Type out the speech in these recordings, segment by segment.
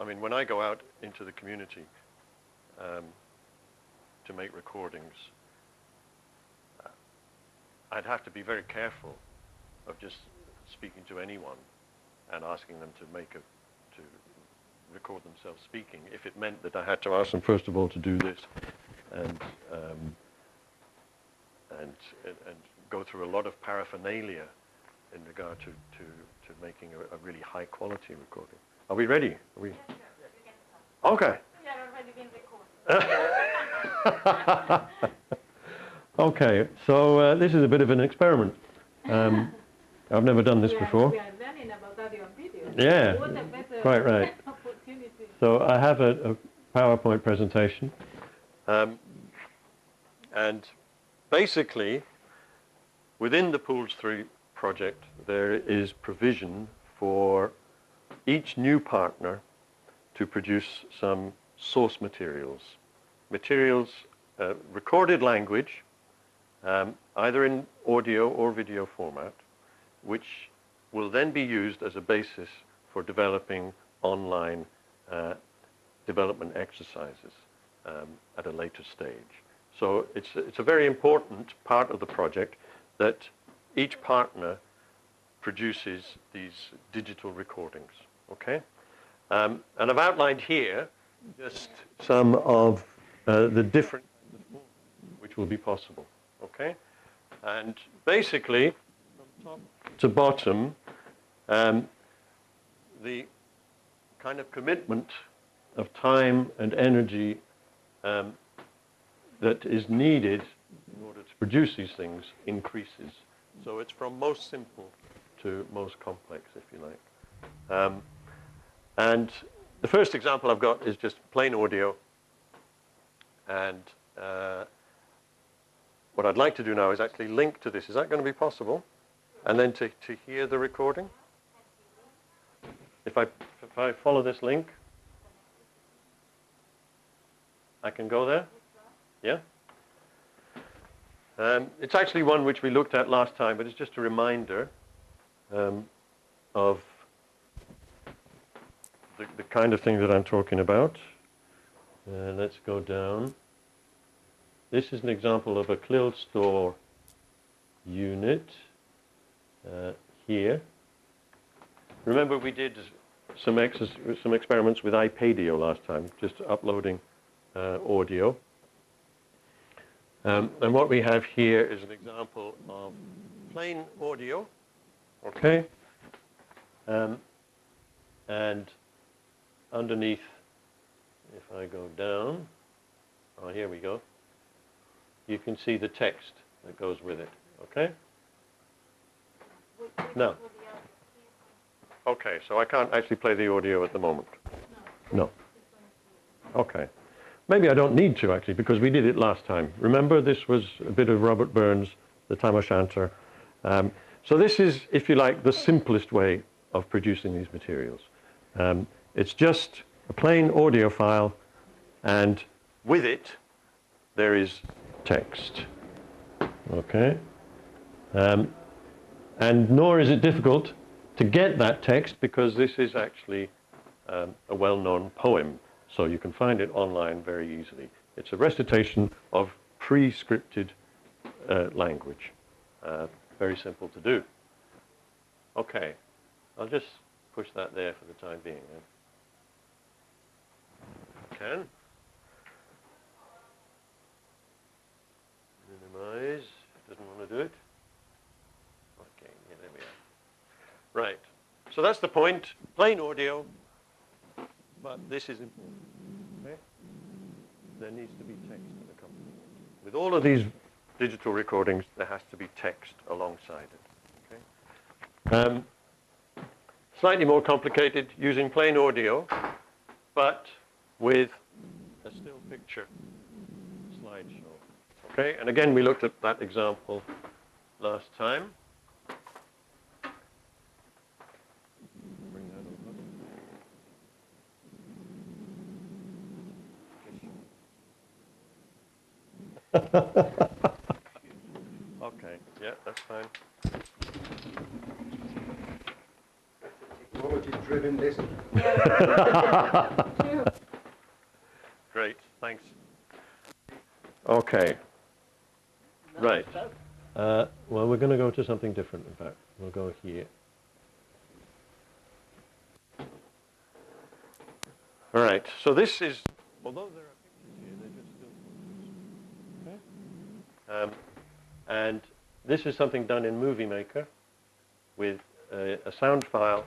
I mean, when I go out into the community to make recordings, I'd have to be very careful of just speaking to anyone and asking them to record themselves speaking, if it meant that I had to ask them first of all to do this and go through a lot of paraphernalia in regard to making a really high quality recording. Are we ready? Are we? Yeah, sure. Okay. We are already being recorded. Okay, so this is a bit of an experiment. I've never done this before. We are learning about audio and video. Yeah, What a better quite right. opportunity. So I have a PowerPoint presentation, and basically, within the Pools 3 project, there is provision for each new partner to produce some source materials. Recorded language, either in audio or video format, which will then be used as a basis for developing online development exercises at a later stage. So it's a very important part of the project that each partner produces these digital recordings, okay? And I've outlined here just some of the different forms which will be possible, okay? And basically, from top to bottom, the kind of commitment of time and energy that is needed in order to produce these things increases. So it's from most simple to most complex, if you like. And the first example I've got is just plain audio. And what I'd like to do now is actually link to this. Is that going to be possible? And then to hear the recording? If I follow this link, I can go there? Yeah? It's actually one which we looked at last time, but it's just a reminder of the kind of thing that I'm talking about. Let's go down. This is an example of a CLIL store unit here. Remember we did some experiments with iPadio last time, just uploading audio. And what we have here is an example of plain audio, okay? And underneath, if I go down, oh, here we go, you can see the text that goes with it, okay? No. Okay, so I can't actually play the audio at the moment. No. Okay. Maybe I don't need to, actually, because we did it last time. Remember, this was a bit of Robert Burns, the Tam O'Shanter. So this is, if you like, the simplest way of producing these materials. It's just a plain audio file, and with it, there is text. Okay? And nor is it difficult to get that text, because this is actually a well-known poem. So you can find it online very easily. It's a recitation of pre-scripted language. Very simple to do. Okay, I'll just push that there for the time being. Can. Minimize. Doesn't want to do it. Okay, yeah, there we are. Right. So that's the point. Plain audio. But this is important. Okay? There needs to be text to accompany it. With all of these digital recordings, there has to be text alongside it. Okay? Slightly more complicated, using plain audio, but with a still picture slideshow. Okay? And again, we looked at that example last time. Okay, yeah, that's fine. motive-driven list. Great, thanks. Okay. Right. Well, we're going to go to something different, in fact. We'll go here. All right, so this is, although there are pictures here, they're just still photos. Okay? And this is something done in Movie Maker with a sound file.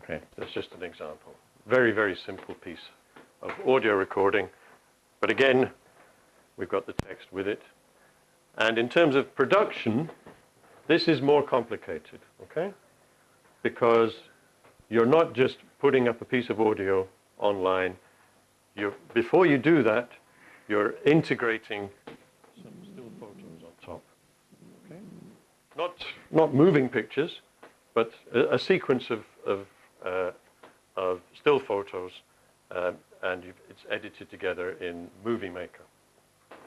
Okay, that's just an example. Very, very simple piece of audio recording. But again, we've got the text with it. And in terms of production, this is more complicated, okay? Because you're not just putting up a piece of audio online. Before you do that, you're integrating some still photos on top, okay? Not moving pictures, but a sequence of still photos, and it's edited together in Movie Maker.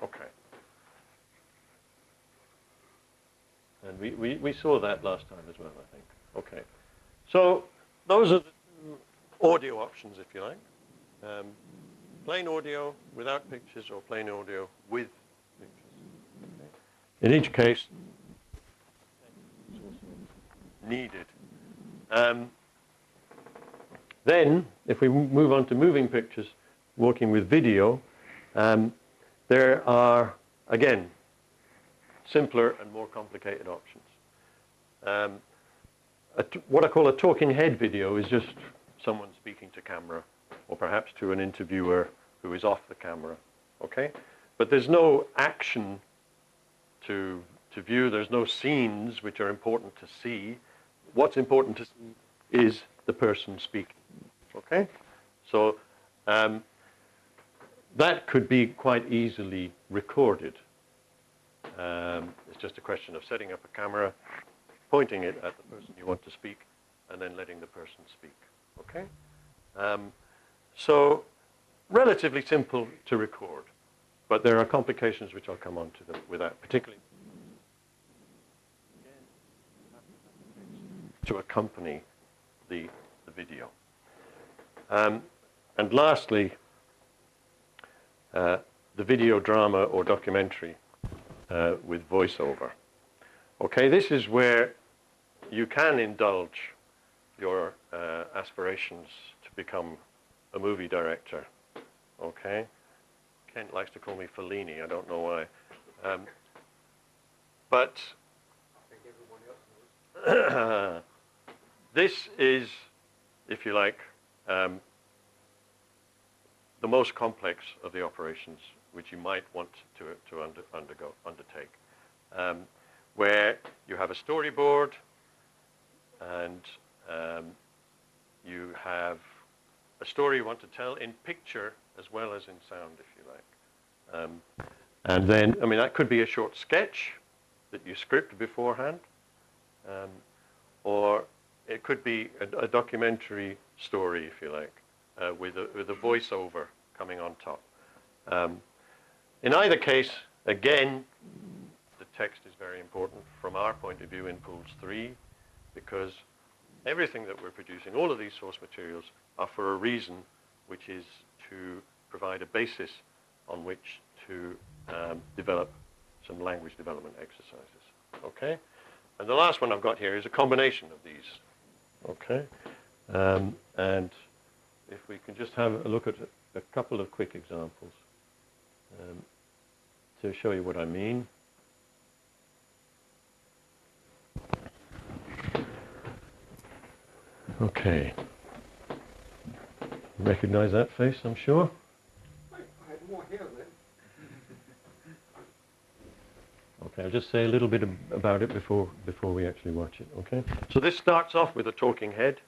Okay. And we saw that last time as well, I think. Okay. So those are the audio options, if you like. Plain audio without pictures or plain audio with pictures. Okay. In each case, it's also needed. Then, if we move on to moving pictures, working with video, there are, again, simpler and more complicated options. What I call a talking head video is just someone speaking to camera, or perhaps to an interviewer who is off the camera, okay? But there's no action to view, there's no scenes which are important to see. What's important to see is the person speaking, okay? So that could be quite easily recorded. It's just a question of setting up a camera, pointing it at the person you want to speak, and then letting the person speak, okay? So relatively simple to record, but there are complications which I'll come on to them with that, particularly to accompany the video. And lastly, the video drama or documentary with voiceover. Okay, this is where you can indulge your aspirations to become a movie director. Okay, Kent likes to call me Fellini. I don't know why, but I think everyone else knows. this is, if you like, the most complex of the operations which you might want to undertake, where you have a storyboard and you have a story you want to tell in picture as well as in sound, if you like. And then, I mean, that could be a short sketch that you script beforehand, or it could be a documentary story, if you like, with a voiceover coming on top. In either case, again, the text is very important from our point of view in Pools 3, because everything that we're producing, all of these source materials, are for a reason, which is to provide a basis on which to develop some language development exercises. Okay? And the last one I've got here is a combination of these. Okay? And if we can just have a look at a couple of quick examples to show you what I mean. Okay. Recognize that face, I'm sure? I had more hair then. Okay, I'll just say a little bit about it before we actually watch it, okay? So this starts off with a talking head,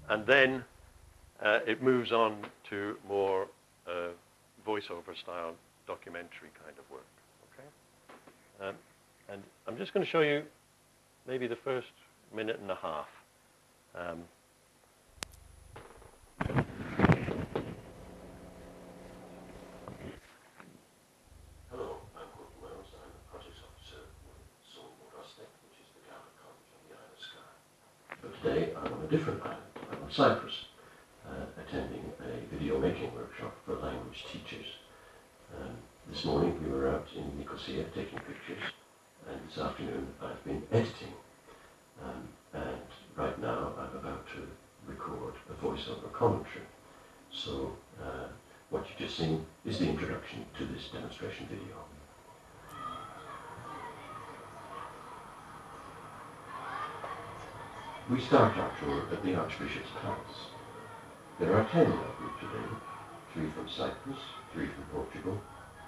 and then it moves on to more voiceover style documentary kind of work, okay? And I'm just going to show you maybe the first minute and a half Hello, I'm Gordon Wells. I'm the project officer with which is the Gallic College on the Isle of Skye. But today I'm on a different island. I'm on Cyprus, attending a video making workshop for language teachers. This morning we were out in Nicosia taking pictures, and this afternoon I've been editing. And right now I'm about to record a voiceover commentary. So what you've just seen is the introduction to this demonstration video. We start our tour at the Archbishop's Palace. There are 10 of you today, 3 from Cyprus, 3 from Portugal,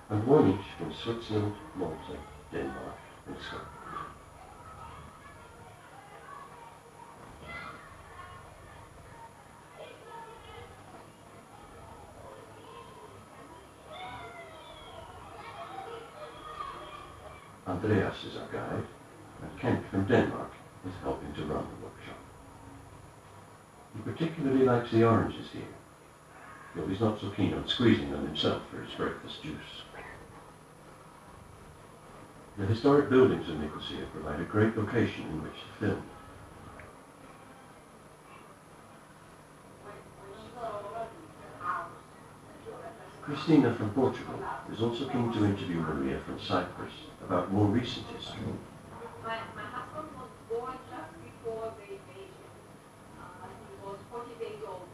and 1 each from Switzerland, Malta, Denmark, and Scotland. Andreas is our guide, and Kent from Denmark is helping to run the workshop. He particularly likes the oranges here, though he's not so keen on squeezing them himself for his breakfast juice. The historic buildings of Nicosia provide a great location in which to film. Christina from Portugal is also keen to interview Maria from Cyprus about more recent history. My husband was born just before the invasion. He was 40 days old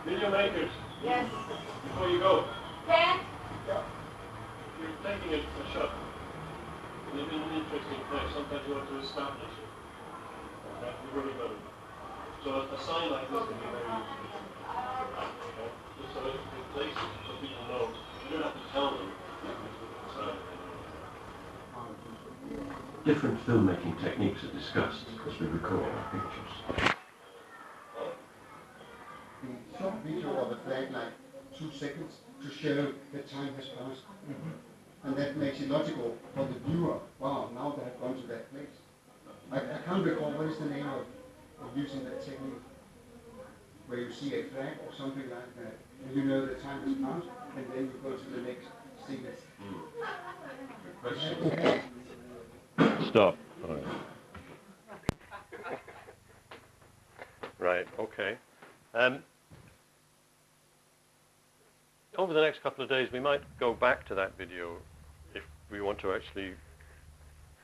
when Video makers, Yes. before you go, Ken? you're taking a shot in an interesting place. Sometimes you want to establish it. You worry about it. So a sign like this can be very useful. Just so it places so people know. You don't have to tell them. Different filmmaking techniques are discussed as we record our pictures. The short video of a flag, like 2 seconds, to show that time has passed. And that makes it logical for the viewer. Wow, now they have gone to that place. I can't recall what is the name of using that technique, where you see a flag or something like that, and you know the time has passed, and then you go to the next scene. Stop. Right, okay. Over the next couple of days, we might go back to that video if we want to actually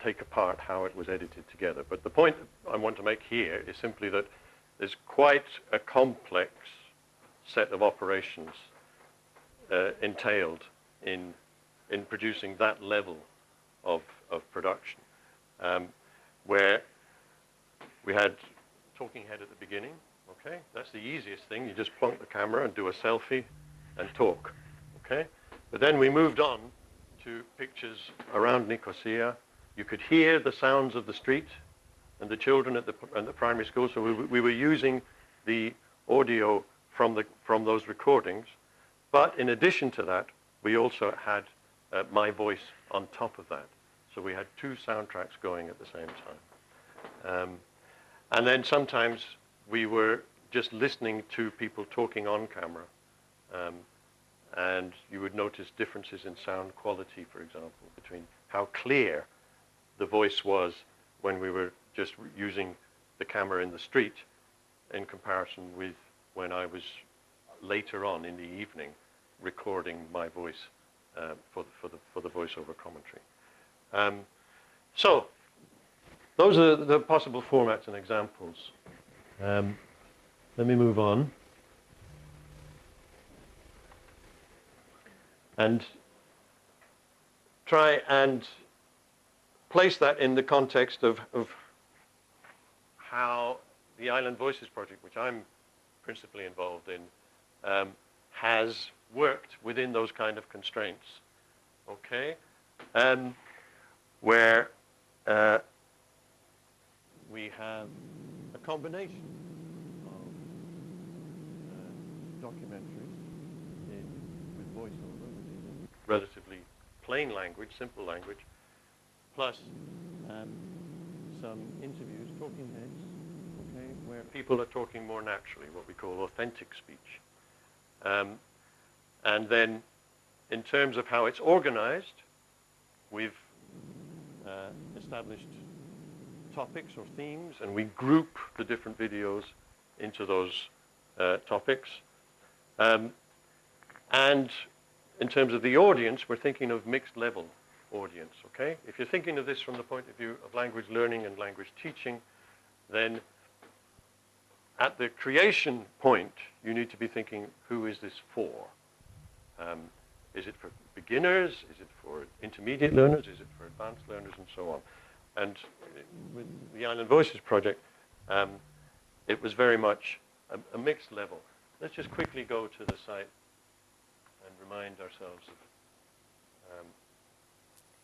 take apart how it was edited together. But the point I want to make here is simply that there's quite a complex set of operations entailed in producing that level of production, where we had talking head at the beginning. Okay, that's the easiest thing. You just plonk the camera and do a selfie and talk. Okay, but then we moved on to pictures around Nicosia. You could hear the sounds of the street and the children at the primary school. So we were using the audio from those recordings, but in addition to that, we also had my voice on top of that. So we had 2 soundtracks going at the same time. And then sometimes we were just listening to people talking on camera. And you would notice differences in sound quality, for example, between how clear the voice was when we were just using the camera in the street in comparison with when I was later on in the evening recording my voice for the voiceover commentary. So those are the possible formats and examples. Let me move on. And try and place that in the context of how the Island Voices project, which I'm principally involved in, has worked within those kind of constraints. Okay? Where we have a combination of documentaries with voiceover, relatively plain language, simple language, plus some interviews, talking heads, okay, where people are talking more naturally, what we call authentic speech. And then, in terms of how it's organized, we've established topics or themes, and we group the different videos into those topics. And in terms of the audience, we're thinking of mixed level audience, okay? If you're thinking of this from the point of view of language learning and language teaching, then at the creation point, you need to be thinking, who is this for? Is it for beginners? Is it for intermediate learners? Is it for advanced learners? And so on. And with the Island Voices project, it was very much a mixed level. Let's just quickly go to the site and remind ourselves of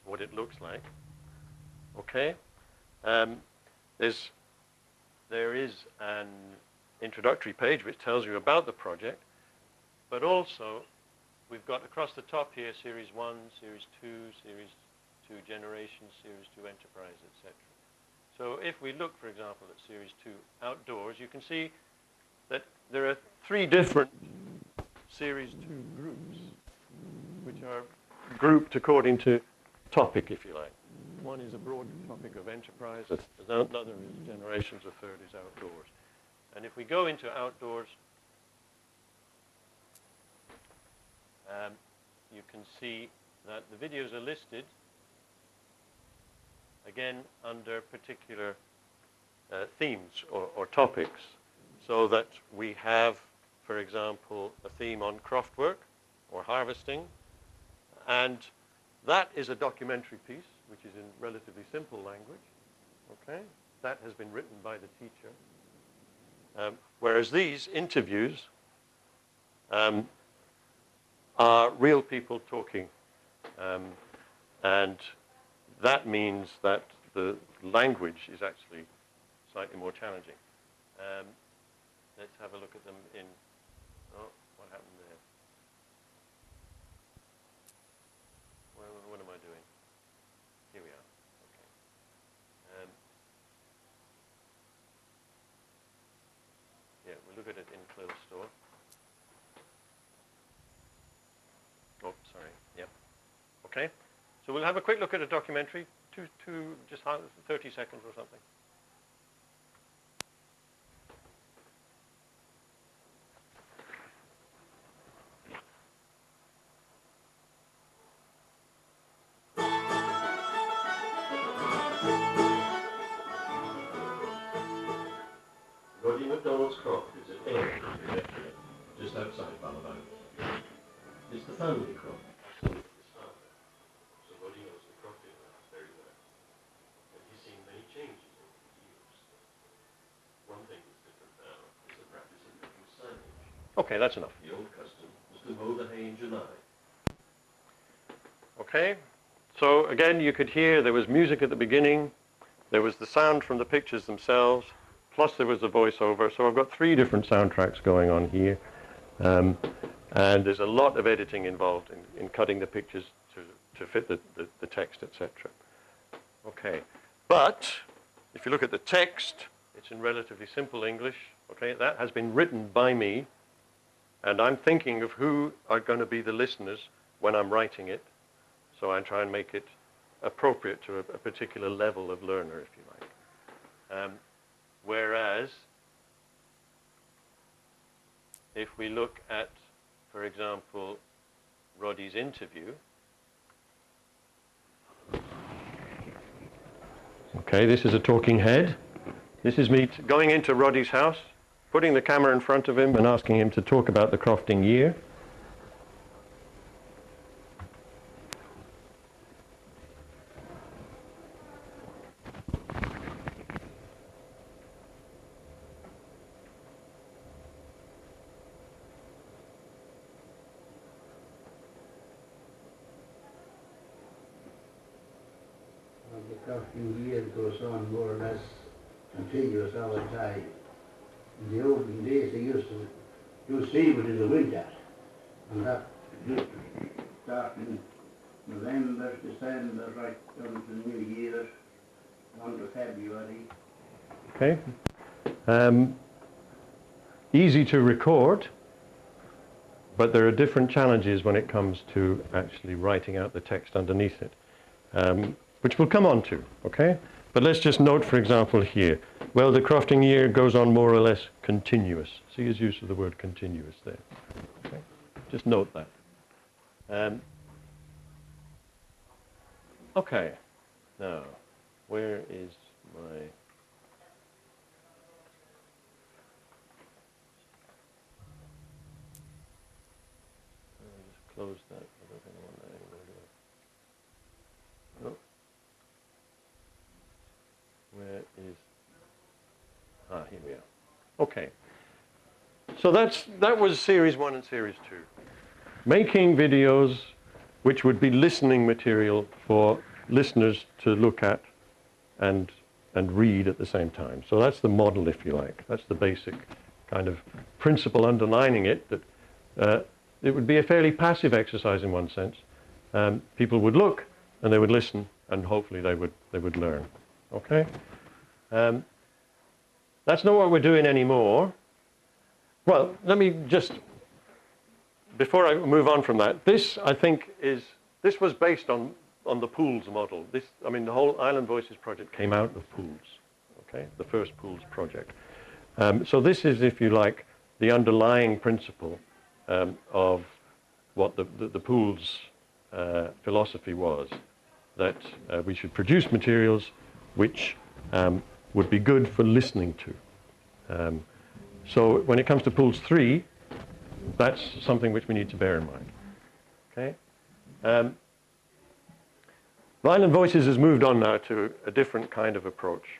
what it looks like. Okay? There is an introductory page which tells you about the project, but also we've got across the top here Series 1, Series 2, Series 2 Generations, Series 2 Enterprise, etc. So if we look, for example, at Series 2 Outdoors, you can see that there are 3 different Series 2 groups, which are grouped according to topic, if you like. One is a broad topic of enterprise, another is generations, a third is outdoors. And if we go into outdoors, you can see that the videos are listed, again, under particular themes or topics, so that we have, for example, a theme on craftwork or harvesting, and that is a documentary piece, which is in relatively simple language, okay? That has been written by the teacher. Whereas these interviews are real people talking. And that means that the language is actually slightly more challenging. Let's have a look at them in, oh, what happened there? What am I doing? Here we are. Okay. Yeah, we'll look at it in closed store. Oh, sorry. Yep. Okay. So we'll have a quick look at a documentary, just 30 seconds or something. Roddy McDonald's croft is at Ayr, just outside Barcelona. It's the family croft, son of his father. So Roddy knows the crofting very well. And he's seen many changes over the years. One thing that's different now is the practice of making silage. Okay, that's enough. The old custom was to mow the hay in July. Okay. So again, you could hear there was music at the beginning. There was the sound from the pictures themselves. Plus there was a voiceover. So I've got 3 different soundtracks going on here. And there's a lot of editing involved in cutting the pictures to fit the text, etc. Okay. But if you look at the text, it's in relatively simple English. Okay. That has been written by me. And I'm thinking of who are going to be the listeners when I'm writing it. So I try and make it appropriate to a particular level of learner, if you like. Whereas, if we look at, for example, Roddy's interview. Okay, this is a talking head. This is me going into Roddy's house, putting the camera in front of him and asking him to talk about the crofting year. The crafting year goes on more or less continuous all the time. In the olden days they used to do seaweed in the winter, and that used to start in November, December, right down to New Year, on to February. Okay. Easy to record, but there are different challenges when it comes to actually writing out the text underneath it, which we'll come on to, okay? But let's just note, for example, here, well, the crofting year goes on more or less continuous. See his use of the word continuous there. Okay? Just note that. Okay, now, where is my... Close that. I don't think I want that anymore, do I? No. Where is... Ah, here we are. Okay. So that was Series 1 and Series 2. Making videos which would be listening material for listeners to look at and read at the same time. So that's the model, if you like. That's the basic kind of principle underlining it, that it would be a fairly passive exercise in one sense. People would look and they would listen, and hopefully they would learn. Okay? That's not what we're doing anymore. Well, let me just, before I move on from that, this I think this was based on the pools model. I mean, the whole Island Voices project came out of pools. Okay? The first pools project. So this is, if you like, the underlying principle of what the pools philosophy was, that we should produce materials which would be good for listening to. So when it comes to pools 3, that's something which we need to bear in mind. Okay? Island Voices has moved on now to a different kind of approach,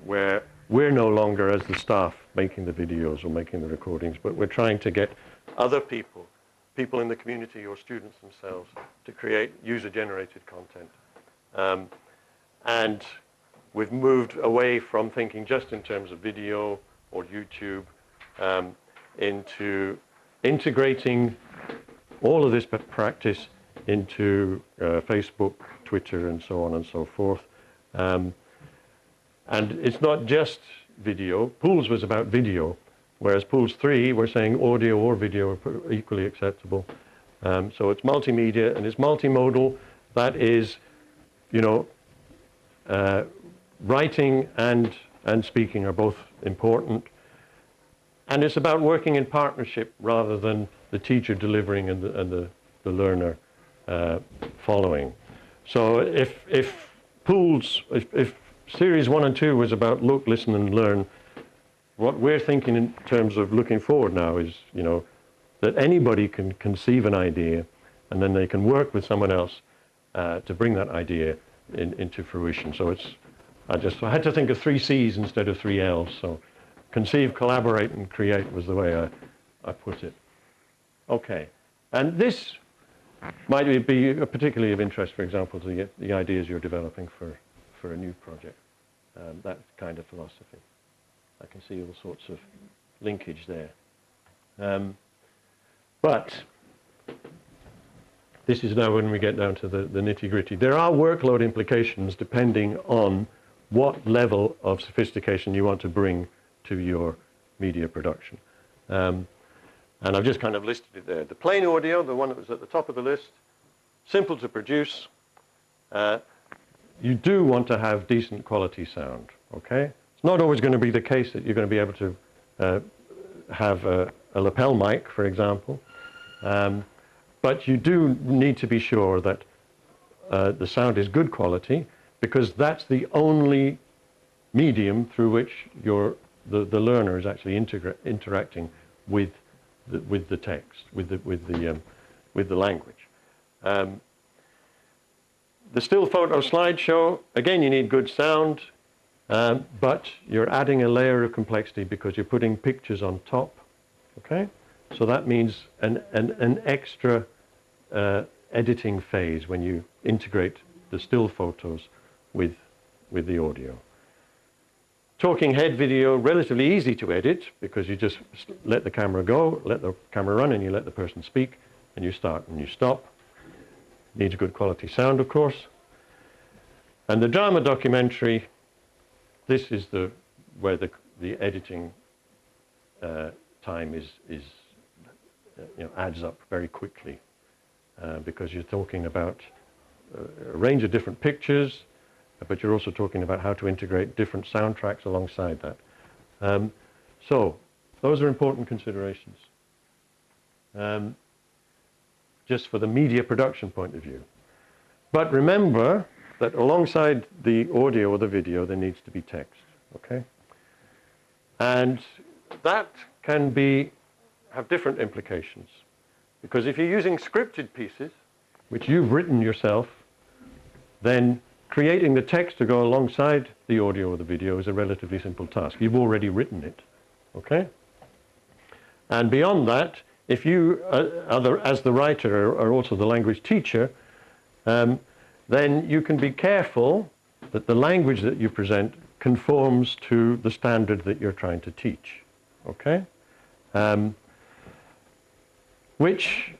where we're no longer, as the staff, making the videos or making the recordings, but we're trying to get other people in the community or students themselves, to create user-generated content. And we've moved away from thinking just in terms of video or YouTube into integrating all of this practice into Facebook, Twitter, and so on and so forth. And it's not just video. Pools was about video, whereas Pools 3, we're saying audio or video are equally acceptable. So it's multimedia and it's multimodal. That is, you know, writing and speaking are both important. And it's about working in partnership rather than the teacher delivering and the learner following. So if Series 1 and 2 was about look, listen, and learn, what we're thinking in terms of looking forward now is, you know, that anybody can conceive an idea and then they can work with someone else to bring that idea into fruition. So I had to think of 3 C's instead of 3 L's. So conceive, collaborate, and create was the way I put it. Okay. And this might be particularly of interest, for example, to the ideas you're developing for a new project. That kind of philosophy. I can see all sorts of linkage there. But this is now when we get down to the nitty-gritty. There are workload implications depending on what level of sophistication you want to bring to your media production. And I've just kind of listed it there. The plain audio, the one that was at the top of the list, simple to produce. You do want to have decent quality sound, okay? It's not always going to be the case that you're going to be able to have a lapel mic, for example. But you do need to be sure that the sound is good quality, because that's the only medium through which the learner is actually interacting with the text, with the language. The still photo slideshow, again, you need good sound, but you're adding a layer of complexity because you're putting pictures on top. Okay, so that means an extra editing phase when you integrate the still photos with the audio. Talking head video, relatively easy to edit because you just let the camera go, let the camera run, and you let the person speak, and you start and you stop. Needs good quality sound, of course. And the drama documentary, this is where the editing time adds up very quickly, because you're talking about a range of different pictures, but you're also talking about how to integrate different soundtracks alongside that. So those are important considerations, just for the media production point of view. But remember that alongside the audio or the video, there needs to be text, okay? And that can have different implications. Because if you're using scripted pieces, which you've written yourself, then creating the text to go alongside the audio or the video is a relatively simple task. You've already written it, okay? And beyond that, if you, as the writer, are also the language teacher, then you can be careful that the language that you present conforms to the standard that you're trying to teach, okay? Which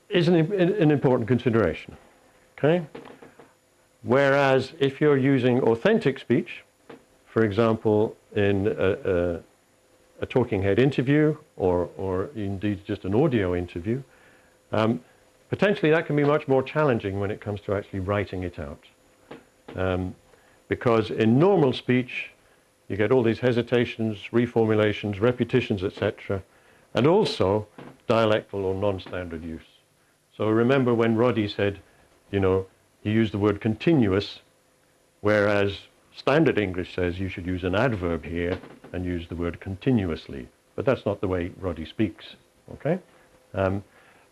is an important consideration, okay? Whereas if you're using authentic speech, for example, in a talking head interview or indeed just an audio interview, potentially that can be much more challenging when it comes to actually writing it out. Because in normal speech, you get all these hesitations, reformulations, repetitions, etc., and also dialectal or non-standard use. So remember when Roddy said, he used the word continuous, whereas standard English says you should use an adverb here and use the word continuously. But that's not the way Roddy speaks, okay?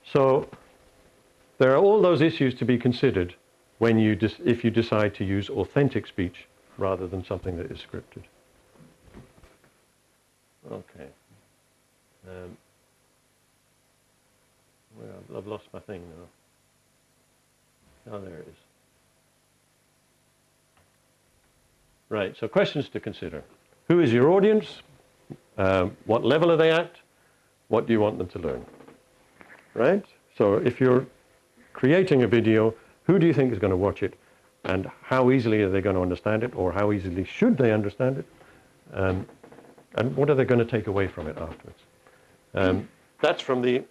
So there are all those issues to be considered when if you decide to use authentic speech rather than something that is scripted. Okay. Well, I've lost my thing now. Oh, there it is. Right, so questions to consider. Who is your audience? What level are they at? What do you want them to learn? Right? So if you're creating a video, who do you think is going to watch it? And how easily are they going to understand it? Or how easily should they understand it? And what are they going to take away from it afterwards? That's from the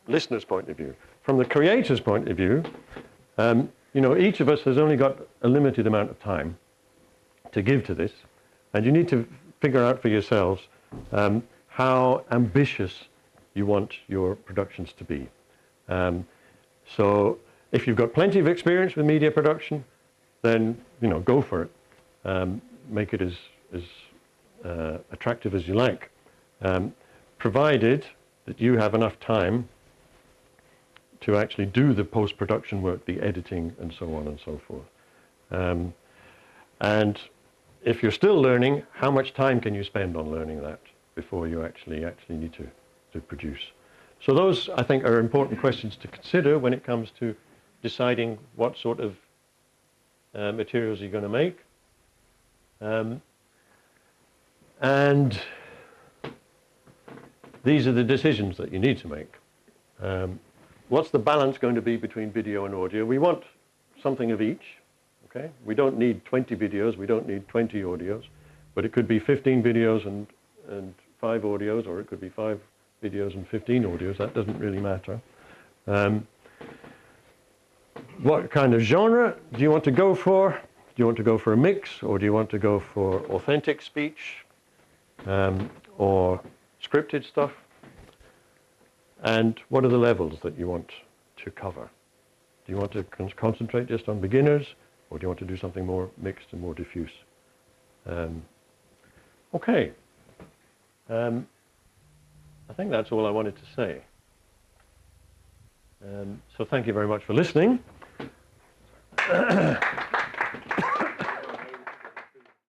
listener's point of view. From the creator's point of view, each of us has only got a limited amount of time to give to this, and you need to figure out for yourselves how ambitious you want your productions to be. So if you've got plenty of experience with media production, then go for it. Make it as attractive as you like, provided that you have enough time to actually do the post-production work, the editing, and so on and so forth. And if you're still learning, how much time can you spend on learning that before you actually need to produce? So those, I think, are important questions to consider when it comes to deciding what sort of materials you're going to make. And these are the decisions that you need to make. What's the balance going to be between video and audio? We want something of each. Okay? We don't need 20 videos, we don't need 20 audios, but it could be 15 videos and 5 audios, or it could be 5 videos and 15 audios. That doesn't really matter. What kind of genre do you want to go for? Do you want to go for a mix, or do you want to go for authentic speech, or scripted stuff? And what are the levels that you want to cover? Do you want to concentrate just on beginners, or do you want to do something more mixed and more diffuse? Okay. I think that's all I wanted to say. So thank you very much for listening.